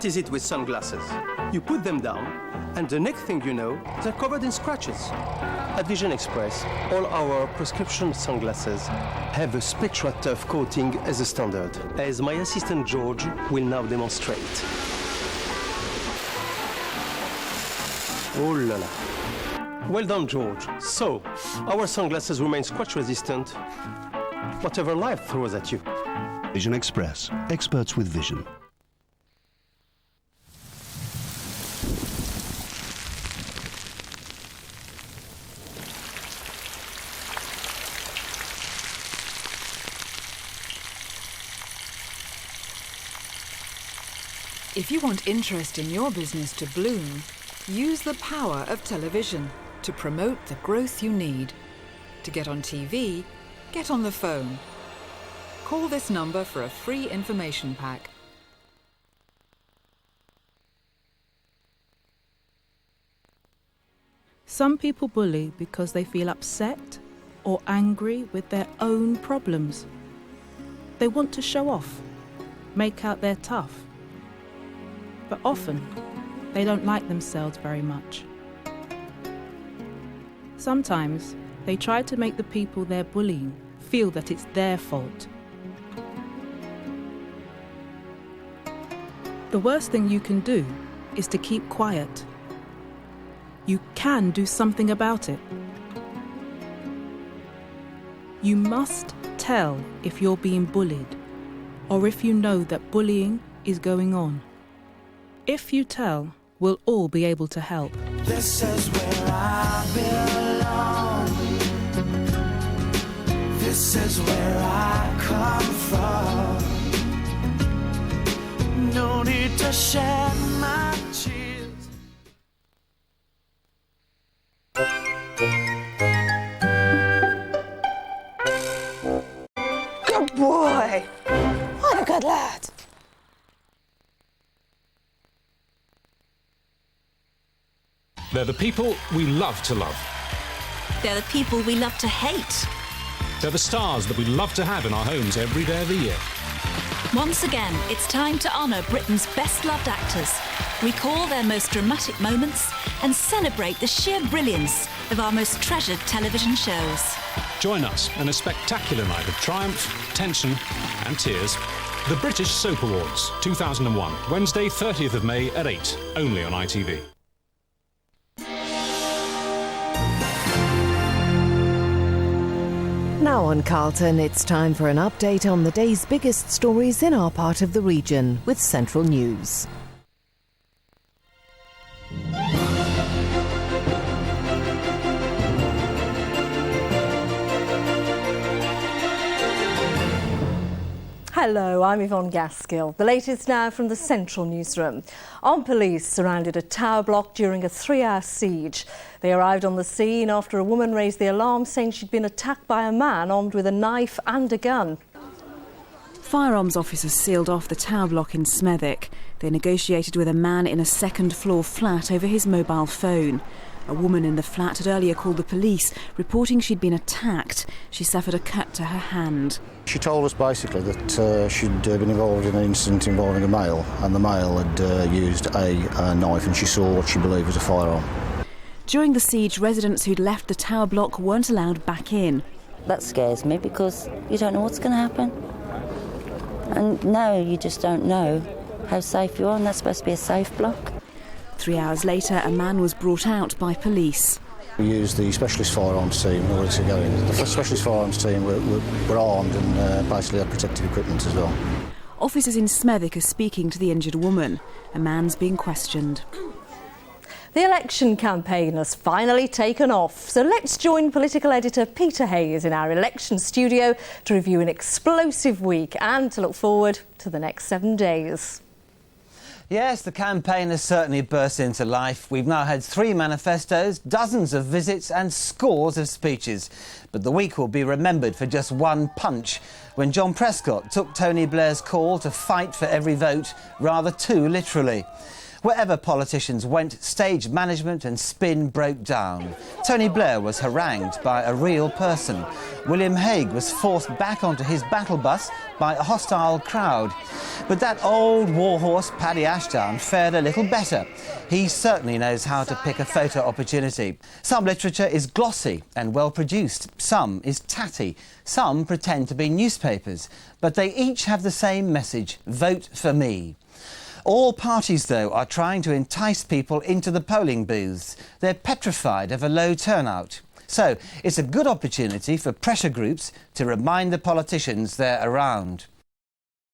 What is it with sunglasses? You put them down, and the next thing you know, they're covered in scratches. At Vision Express, all our prescription sunglasses have a Spectra Tough coating as a standard, as my assistant George will now demonstrate. Oh la la. Well done, George. So, our sunglasses remain scratch resistant, whatever life throws at you. Vision Express, experts with vision. If you want interest in your business to bloom, use the power of television to promote the growth you need. To get on TV, get on the phone. Call this number for a free information pack. Some people bully because they feel upset or angry with their own problems. They want to show off, make out they're tough. But often, they don't like themselves very much. Sometimes, they try to make the people they're bullying feel that it's their fault. The worst thing you can do is to keep quiet. You can do something about it. You must tell if you're being bullied, or if you know that bullying is going on. If you tell, we'll all be able to help. This is where I belong. This is where I come from. No need to shed my tears. Good boy. What a good lad. They're the people we love to love. They're the people we love to hate. They're the stars that we love to have in our homes every day of the year. Once again, it's time to honour Britain's best-loved actors, recall their most dramatic moments and celebrate the sheer brilliance of our most treasured television shows. Join us in a spectacular night of triumph, tension and tears. The British Soap Awards 2001, Wednesday 30th of May at 8, only on ITV. Now on Carlton, it's time for an update on the day's biggest stories in our part of the region with Central News. Hello, I'm Yvonne Gaskill. The latest now from the Central Newsroom. Armed police surrounded a tower block during a 3-hour siege. They arrived on the scene after a woman raised the alarm saying she'd been attacked by a man armed with a knife and a gun. Firearms officers sealed off the tower block in Smethwick. They negotiated with a man in a second-floor flat over his mobile phone. A woman in the flat had earlier called the police, reporting she'd been attacked. She suffered a cut to her hand. She told us basically that she'd been involved in an incident involving a male, and the male had used a knife, and she saw what she believed was a firearm. During the siege, residents who'd left the tower block weren't allowed back in. That scares me because you don't know what's going to happen. And now you just don't know how safe you are, and that's supposed to be a safe block. 3 hours later, a man was brought out by police. We used the specialist firearms team in order to go in. The specialist firearms team were armed and basically had protective equipment as well. Officers in Smethwick are speaking to the injured woman. A man's being questioned. The election campaign has finally taken off, so let's join political editor Peter Hayes in our election studio to review an explosive week and to look forward to the next 7 days. Yes, the campaign has certainly burst into life. We've now had 3 manifestos, dozens of visits and scores of speeches. But the week will be remembered for just one punch, when John Prescott took Tony Blair's call to fight for every vote rather too literally. Wherever politicians went, stage management and spin broke down. Tony Blair was harangued by a real person. William Hague was forced back onto his battle bus by a hostile crowd. But that old warhorse, Paddy Ashdown, fared a little better. He certainly knows how to pick a photo opportunity. Some literature is glossy and well produced. Some is tatty. Some pretend to be newspapers. But they each have the same message: vote for me. All parties, though, are trying to entice people into the polling booths. They're petrified of a low turnout. So it's a good opportunity for pressure groups to remind the politicians they're around.